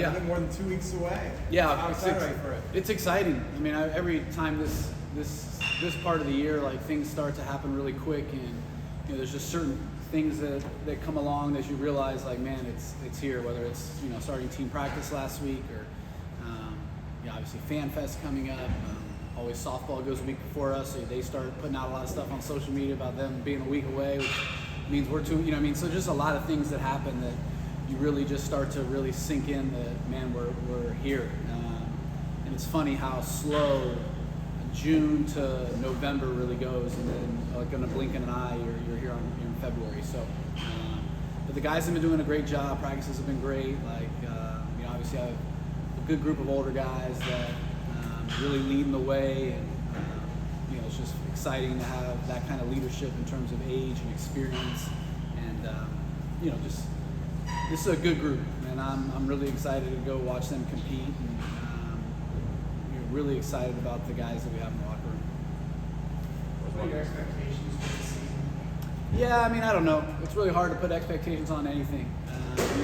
Yeah. More than 2 weeks away. Yeah, For it. It's exciting. I mean, every time this part of the year, like things start to happen really quick, and there's just certain things that come along that you realize, like, man, it's here. Whether it's starting team practice last week, or obviously Fan Fest coming up. Always softball goes a week before us, so they start putting out a lot of stuff on social media about them being a week away, which means we're two. So just a lot of things that happen that you really just start to really sink in that, man, we're here. And it's funny how slow June to November really goes, and then like in a blink of an eye, you're here in February. So, but the guys have been doing a great job. Practices have been great. Like, obviously I have a good group of older guys that really leading the way, and it's just exciting to have that kind of leadership in terms of age and experience, and just this is a good group, and I'm really excited to go watch them compete, and really excited about the guys that we have in the locker room. What are your expectations for the season? Yeah, I mean, I don't know. It's really hard to put expectations on anything.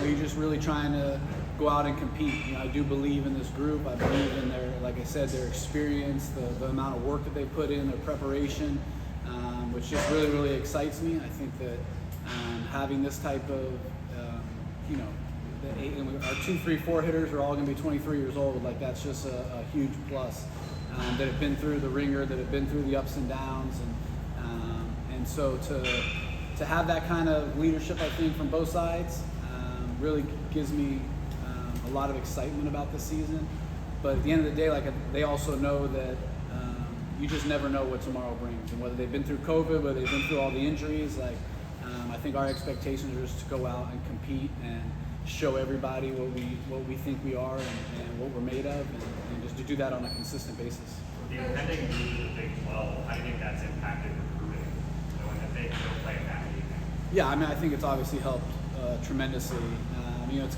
You're just really trying to go out and compete. I do believe in this group. I believe in their, like I said, their experience, the amount of work that they put in, their preparation, which just really, really excites me. I think that having this type of, our 2, 3, 4 hitters are all going to be 23 years old. Like, that's just a huge plus. That have been through the ringer, that have been through the ups and downs, and so to have that kind of leadership, I think, from both sides, really gives me a lot of excitement about this season. But at the end of the day, like, they also know that you just never know what tomorrow brings, and whether they've been through COVID, whether they've been through all the injuries. Like, I think our expectations are just to go out and compete and show everybody what we think we are, and what we're made of, and just to do that on a consistent basis. With the impending move to the Big 12, how do you think that's impacted recruiting, knowing that they don't play in that league? Yeah, I mean, I think it's obviously helped tremendously.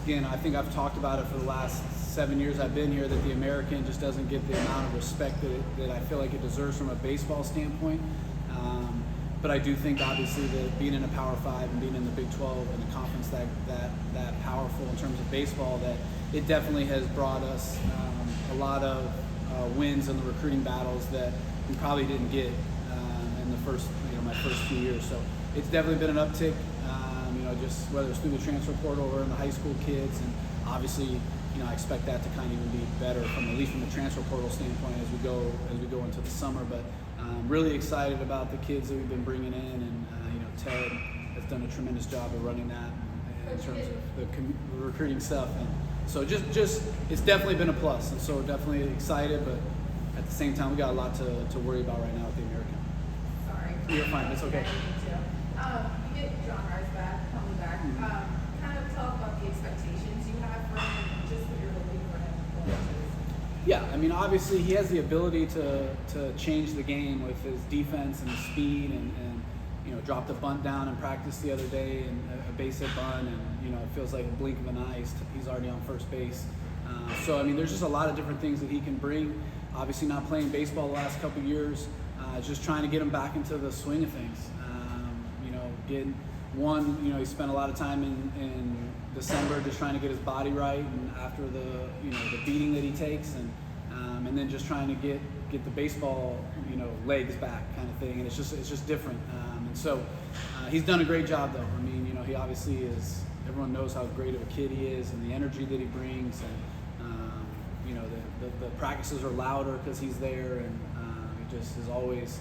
Again, I think I've talked about it for the last 7 years I've been here, that the American just doesn't get the amount of respect that I feel like it deserves from a baseball standpoint. But I do think, obviously, that being in a Power 5 and being in the Big 12 and a conference that powerful in terms of baseball, that it definitely has brought us a lot of wins in the recruiting battles that we probably didn't get in the first, my first few years. So it's definitely been an uptick, just whether it's through the transfer portal or in the high school kids, and obviously, I expect that to kind of even be better at least from the transfer portal standpoint as we go into the summer. But really excited about the kids that we've been bringing in, and Ted has done a tremendous job of running that in terms of the recruiting stuff, and so just it's definitely been a plus, and so we're definitely excited. But at the same time, we got a lot to worry about right now with the American. Sorry. You're fine. It's okay. You get John Rice back, coming back. Kind of talk about the expectations you have for him, and just what you're hoping for him going into this. Yeah, I mean, obviously he has the ability to change the game with his defense and his speed, and dropped a bunt down in practice the other day, and a base hit bunt, and it feels like a blink of an eye he's already on first base. So I mean, there's just a lot of different things that he can bring. Obviously, not playing baseball the last couple of years, just trying to get him back into the swing of things. He spent a lot of time in December just trying to get his body right, and after the beating that he takes, and then just trying to get the baseball legs back, kind of thing, and it's just different. And so he's done a great job, though. I mean, he obviously is. Everyone knows how great of a kid he is, and the energy that he brings, and the practices are louder because he's there, and he just is always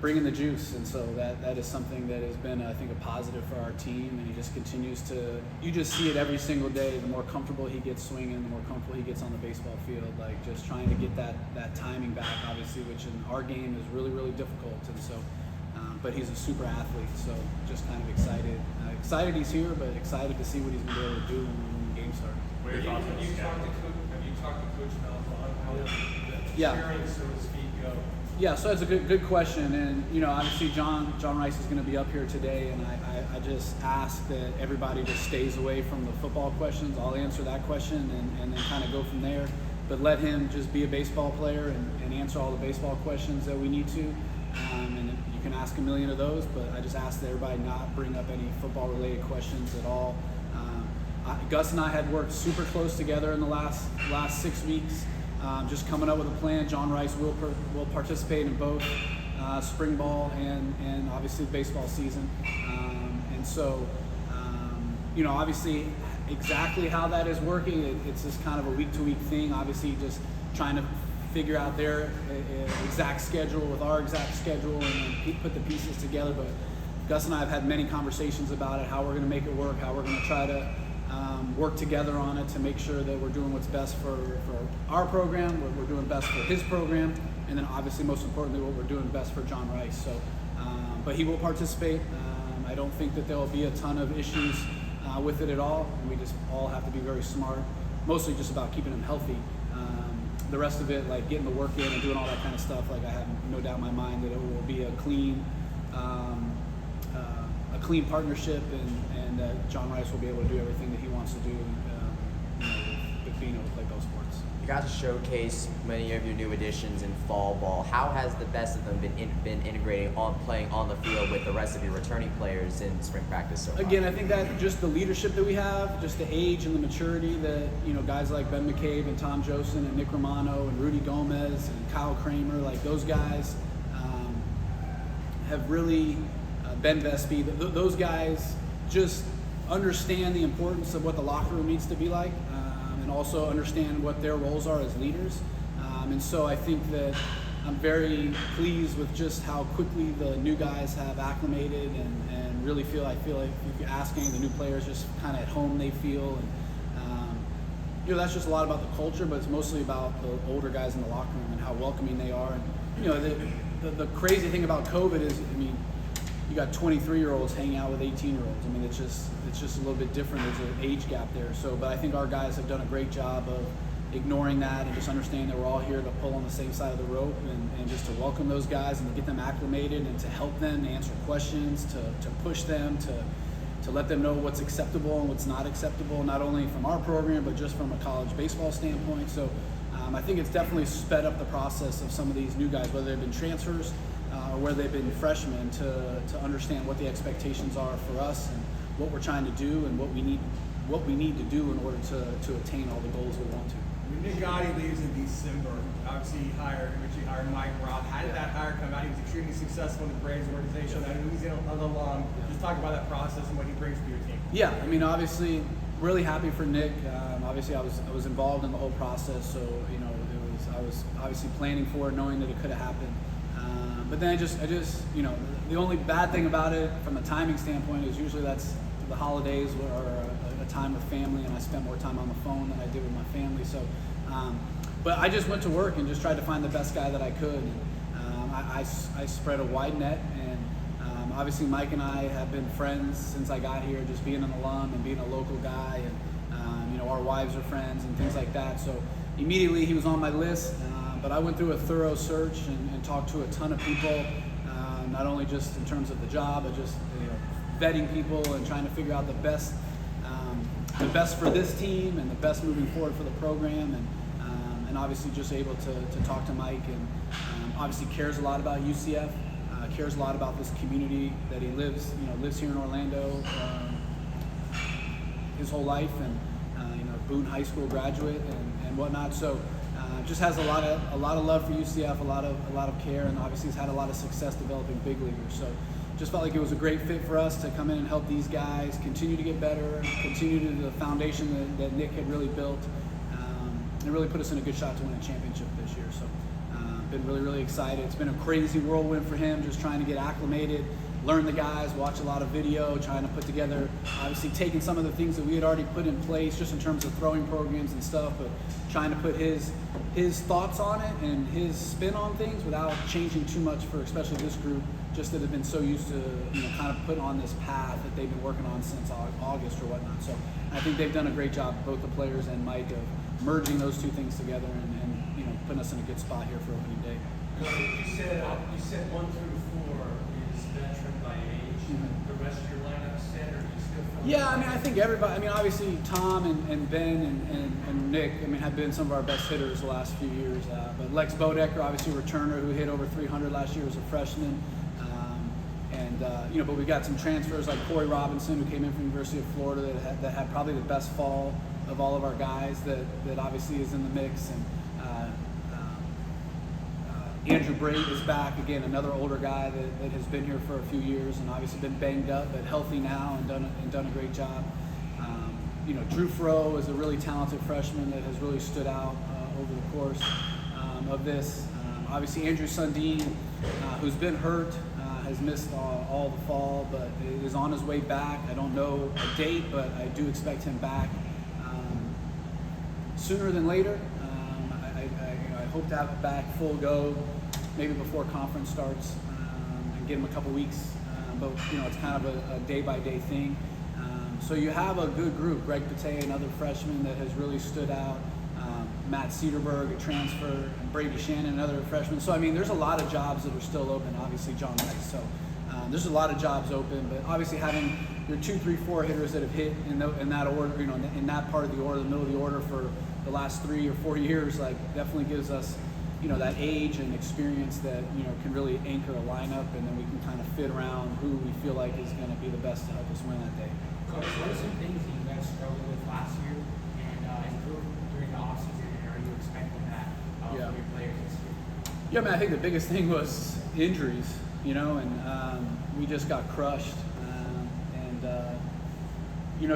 bringing the juice, and so that is something that has been, I think, a positive for our team, and he just continues to. You just see it every single day. The more comfortable he gets swinging, the more comfortable he gets on the baseball field. Like, just trying to get that timing back, obviously, which in our game is really, really difficult, and so. But he's a super athlete, so just kind of excited. Excited he's here, but excited to see what he's going to be able to do when the game starts. Have you talked to Coach Melvin? How did the experience, so to speak, go? Yeah, so that's a good question, and obviously John Rice is going to be up here today, and I just ask that everybody just stays away from the football questions. I'll answer that question and then kind of go from there, but let him just be a baseball player and answer all the baseball questions that we need to, and you can ask a million of those, but I just ask that everybody not bring up any football related questions at all. Gus and I had worked super close together in the last 6 weeks, just coming up with a plan. John Rice will participate in both spring ball and obviously the baseball season. And so, obviously exactly how that is working, it's just kind of a week-to-week thing. Obviously just trying to figure out their exact schedule with our exact schedule and put the pieces together. But Gus and I have had many conversations about it, how we're going to make it work, how we're going to try to work together on it to make sure that we're doing what's best for our program, what we're doing best for his program, and then obviously most importantly what we're doing best for John Rice. So, but he will participate. I don't think that there will be a ton of issues with it at all. We just all have to be very smart, mostly just about keeping him healthy. The rest of it, like getting the work in and doing all that kind of stuff, like I have no doubt in my mind that it will be a clean partnership, and that John Rice will be able to do everything that he wants to do with being able to play both sports. You got to showcase many of your new additions in fall ball. How has the best of them been integrating on playing on the field with the rest of your returning players in spring practice so far? Again, I think that just the leadership that we have, just the age and the maturity that guys like Ben McCabe and Tom Josen and Nick Romano and Rudy Gomez and Kyle Kramer, like those guys have really Ben Vespi, those guys just understand the importance of what the locker room needs to be like, and also understand what their roles are as leaders. And so I think that I'm very pleased with just how quickly the new guys have acclimated and really I feel like if you ask any of the new players, just kind of at home they feel. And that's just a lot about the culture, but it's mostly about the older guys in the locker room and how welcoming they are. And the crazy thing about COVID is, you got 23-year-olds hanging out with 18-year-olds. It's just a little bit different. There's an age gap there. So, but I think our guys have done a great job of ignoring that and just understanding that we're all here to pull on the same side of the rope and just to welcome those guys and to get them acclimated and to help them answer questions, to push them, to let them know what's acceptable and what's not acceptable, not only from our program, but just from a college baseball standpoint. So I think it's definitely sped up the process of some of these new guys, whether they've been transfers or whether they've been freshmen, to understand what the expectations are for us and what we're trying to do and what we need to do in order to attain all the goals we want to. When Nick Gotti leaves in December, obviously he hired Mike Roth. How did that hire come out? He was extremely successful in the Braves organization. I know he's an alum. Just talk about that process and what he brings to your team. Yeah, obviously really happy for Nick. Obviously I was involved in the whole process, so I was obviously planning for it, knowing that it could have happened. But then I just the only bad thing about it from a timing standpoint is usually that's the holidays or a time with family, and I spent more time on the phone than I did with my family. So, but I just went to work and just tried to find the best guy that I could. I spread a wide net, and obviously Mike and I have been friends since I got here, just being an alum and being a local guy, and our wives are friends and things like that. So immediately he was on my list. But I went through a thorough search and talked to a ton of people, not only just in terms of the job, but just vetting people and trying to figure out the best for this team and the best moving forward for the program, and obviously just able to talk to Mike, and obviously cares a lot about UCF, cares a lot about this community that he lives here in Orlando his whole life, and Boone High School graduate and whatnot. So. Just has a lot of love for UCF, a lot of care, and obviously has had a lot of success developing big leaguers. So just felt like it was a great fit for us to come in and help these guys continue to get better, continue to the foundation that Nick had really built, and really put us in a good shot to win a championship this year. So been really, really excited. It's been a crazy whirlwind for him, just trying to get acclimated, learn the guys, watch a lot of video, trying to put together, obviously taking some of the things that we had already put in place just in terms of throwing programs and stuff, but trying to put his thoughts on it and his spin on things without changing too much for especially this group, just that have been so used to kind of put on this path that they've been working on since August or whatnot. So I think they've done a great job, both the players and Mike, of merging those two things together and putting us in a good spot here for opening day. You said 1 through 4 is veteran by age. Mm-hmm. The rest of your lineup standard, you still feel? Yeah, I think everybody. Obviously Tom and Ben and Nick. Have been some of our best hitters the last few years. But Lex Bodecker, obviously a returner who hit over 300 last year, was a freshman. And but we've got some transfers like Corey Robinson, who came in from the University of Florida, that had probably the best fall of all of our guys, that obviously is in the mix. And Andrew Brate is back again, another older guy that has been here for a few years and obviously been banged up but healthy now and done a great job. Drew Froh is a really talented freshman that has really stood out over the course of this. Obviously Andrew Sundin, who's been hurt, has missed all the fall, but is on his way back. I don't know a date, but I do expect him back sooner than later. I hope to have it back full go, maybe before conference starts, and get him a couple weeks. But it's kind of a day-by-day thing. So you have a good group. Greg Pate, another freshman that has really stood out. Matt Cedarberg, a transfer, and Brady Shannon, another freshman. So there's a lot of jobs that are still open. Obviously, John Rice. So there's a lot of jobs open. But obviously, having your 2, 3, 4 hitters that have hit in that order, in that part of the order, the middle of the order for the last 3 or 4 years, definitely gives us, that age and experience that can really anchor a lineup, and then we can kind of fit around who we feel like is going to be the best to help us win that day. Coach, what are some things that you guys struggled with last year and improved during the offseason, and are you expecting that from your players this year? Yeah, I think the biggest thing was injuries, and we just got crushed,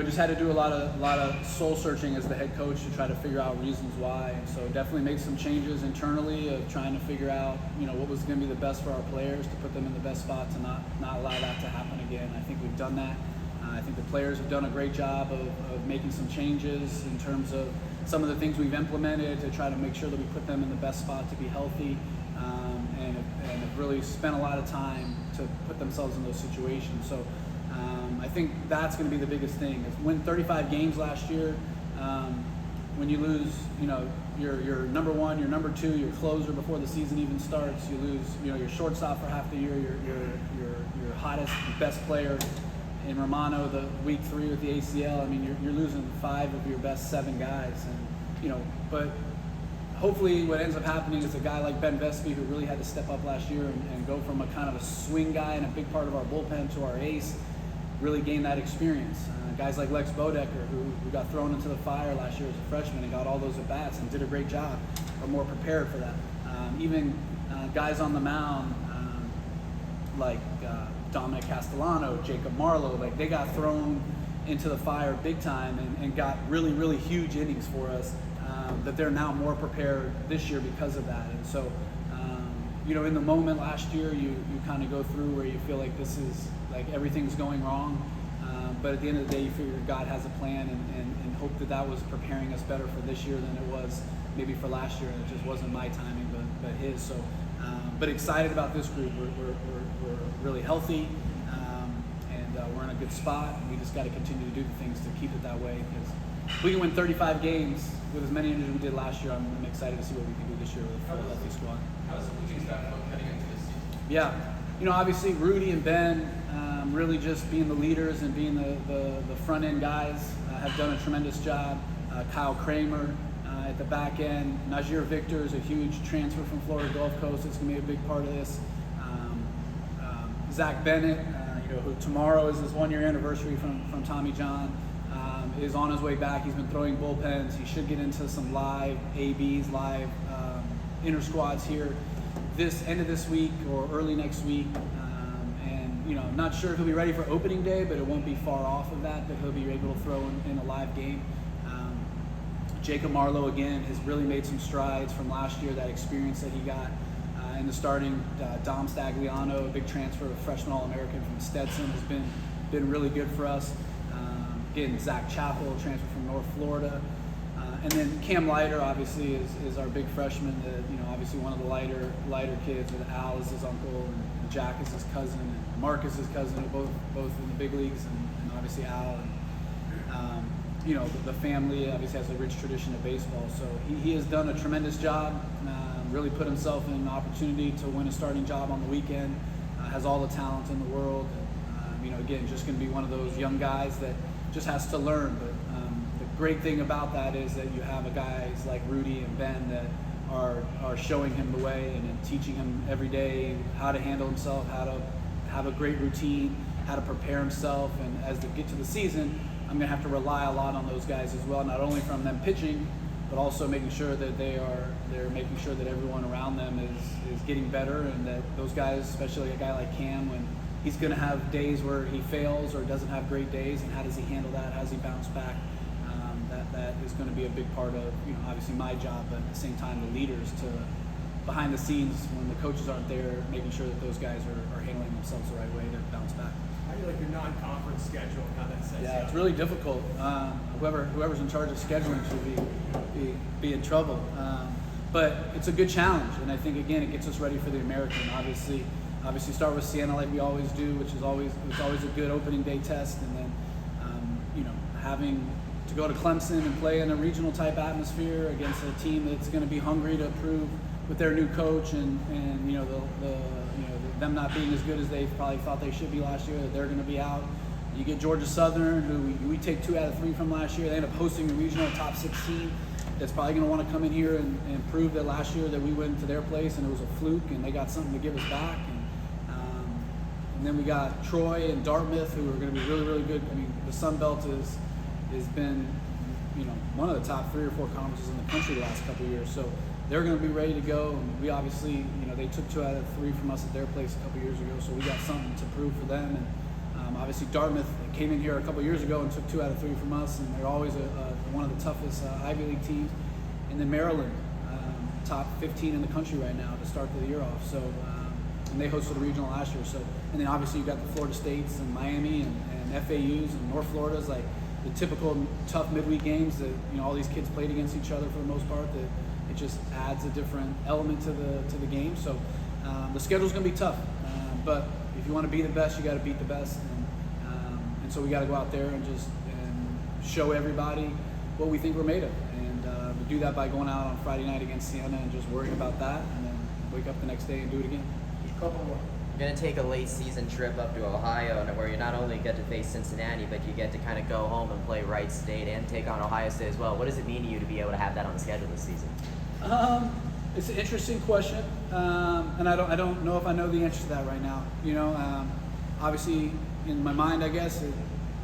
just had to do a lot of soul searching as the head coach to try to figure out reasons why. And so definitely made some changes internally of trying to figure out, what was going to be the best for our players to put them in the best spot to not allow that to happen again. I think we've done that. I think the players have done a great job of making some changes in terms of some of the things we've implemented to try to make sure that we put them in the best spot to be healthy, and have really spent a lot of time to put themselves in those situations. So I think that's going to be the biggest thing. Is win 35 games last year. When you lose, your number one, your number two, your closer before the season even starts, you lose, your shortstop for half the year, your hottest, best player in Romano, the week 3 with the ACL. You're losing 5 of your best 7 guys, and but hopefully what ends up happening is a guy like Ben Vespi, who really had to step up last year and go from a kind of a swing guy and a big part of our bullpen to our ace, really gained that experience. Guys like Lex Bodecker, who got thrown into the fire last year as a freshman and got all those at-bats and did a great job, are more prepared for that. Even guys on the mound like Dominic Castellano, Jacob Marlowe, they got thrown into the fire big time and got really, really huge innings for us, that they're now more prepared this year because of that. And so, in the moment last year, you kind of go through where you feel like this is, everything's going wrong. But at the end of the day, you figure God has a plan, and hope that was preparing us better for this year than it was maybe for last year. And it just wasn't my timing, but his. So, but excited about this group. We're really healthy, and we're in a good spot. We just got to continue to do the things to keep it that way, because if we can win 35 games with as many injuries as we did last year, I'm excited to see what we can do this year with a full healthy squad. How's the coaching staff heading into this season? Yeah, obviously Rudy and Ben, really just being the leaders and being the front end guys, have done a tremendous job. Kyle Kramer at the back end. Najir Victor is a huge transfer from Florida Gulf Coast. It's going to be a big part of this. Zach Bennett, who tomorrow is his 1-year anniversary from Tommy John, is on his way back. He's been throwing bullpens. He should get into some live ABs, live inter squads here this end of this week or early next week. I'm not sure if he'll be ready for opening day, but it won't be far off of that he'll be able to throw in a live game. Jacob Marlowe, again, has really made some strides from last year, that experience that he got in the starting. Dom Stagliano, a big transfer, a freshman All-American from Stetson, has been really good for us. Again, Zach Chappell, a transfer from North Florida. And then Cam Leiter, obviously, is our big freshman, obviously one of the lighter kids, with Al is his uncle, and Jack is his cousin, and Mark is his cousin, both in the big leagues, and obviously Al. And, the family obviously has a rich tradition of baseball, so he has done a tremendous job, really put himself in an opportunity to win a starting job on the weekend, has all the talent in the world. And, again, just going to be one of those young guys that just has to learn. But the great thing about that is that you have guys like Rudy and Ben that are showing him the way and teaching him every day how to handle himself, have a great routine, how to prepare himself, and as they get to the season, I'm going to have to rely a lot on those guys as well, not only from them pitching, but also making sure that they're making sure that everyone around them is getting better, and that those guys, especially a guy like Cam, when he's going to have days where he fails or doesn't have great days, and how does he handle that? How does he bounce back? That is going to be a big part of, obviously my job, but at the same time the leaders to behind the scenes when the coaches aren't there, making sure that those guys are handling themselves the right way to bounce back. How do you like your non-conference schedule and how that sets you Yeah, up? it's really difficult. Whoever's in charge of scheduling should be in trouble. But it's a good challenge, and I think again it gets us ready for the American. Obviously start with Siena like we always do, which is always a good opening day test, and then having to go to Clemson and play in a regional type atmosphere against a team that's going to be hungry to prove with their new coach and them not being as good as they probably thought they should be last year, that they're going to be out. You get Georgia Southern, who we take 2 out of 3 from last year. They end up hosting a regional top 16 that's probably going to want to come in here and prove that last year that we went to their place and it was a fluke and they got something to give us back. And then we got Troy and Dartmouth, who are going to be really, really good. I mean, the Sun Belt has been, one of the top 3 or 4 conferences in the country the last couple of years. So they're going to be ready to go. And we obviously, they took 2 out of 3 from us at their place a couple of years ago. So we got something to prove for them. And obviously Dartmouth came in here a couple of years ago and took 2 out of 3 from us. And they're always one of the toughest Ivy League teams. And then Maryland, top 15 in the country right now to start the year off. So, and they hosted a regional last year. So, and then obviously you got the Florida States and Miami and FAUs and North Florida's, like the typical tough midweek games that all these kids played against each other for the most part. That it just adds a different element to the game. So the schedule's going to be tough, but if you want to be the best, you got to beat the best, and so we got to go out there and show everybody what we think we're made of, and we do that by going out on Friday night against Siena and just worrying about that, and then wake up the next day and do it again. Couple more. You're going to take a late season trip up to Ohio, and where you not only get to face Cincinnati, but you get to kind of go home and play Wright State and take on Ohio State as well. What does it mean to you to be able to have that on the schedule this season? It's an interesting question, and I don't know if I know the answer to that right now. Obviously in my mind, I guess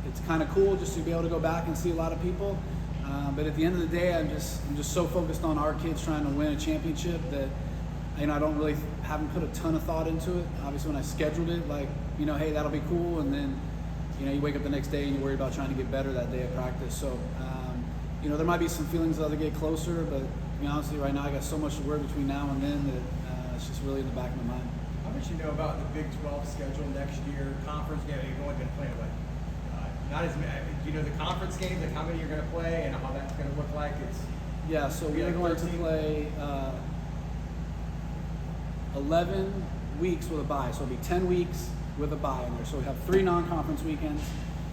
it's kind of cool just to be able to go back and see a lot of people. But at the end of the day, I'm just so focused on our kids trying to win a championship that I don't haven't put a ton of thought into it. Obviously, when I scheduled it, hey, that'll be cool, and then you wake up the next day and you worry about trying to get better that day at practice. So there might be some feelings that I'll get closer, but honestly, right now I got so much to work between now and then that it's just really in the back of my mind. How much you know about the Big 12 schedule next year? Conference game, you've only been playing not as many. Do you know the conference games, like how many you're going to play and how that's going to look like? So we're going to play 11 weeks with a bye. So it'll be 10 weeks with a bye in there. So we have 3 non-conference weekends,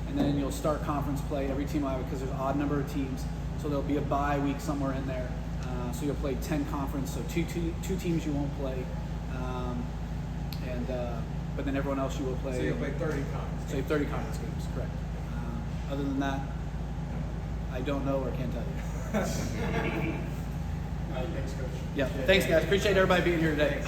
and then you'll start conference play. Every team will have it because there's an odd number of teams. So there'll be a bye week somewhere in there. So you'll play 10 conference. So two teams you won't play, but then everyone else you will play. So you'll play 30 conference. So you have 30 conference games, correct. Other than that, I don't know or can't tell you. Thanks, Coach. Yeah, thanks guys. Appreciate everybody being here today.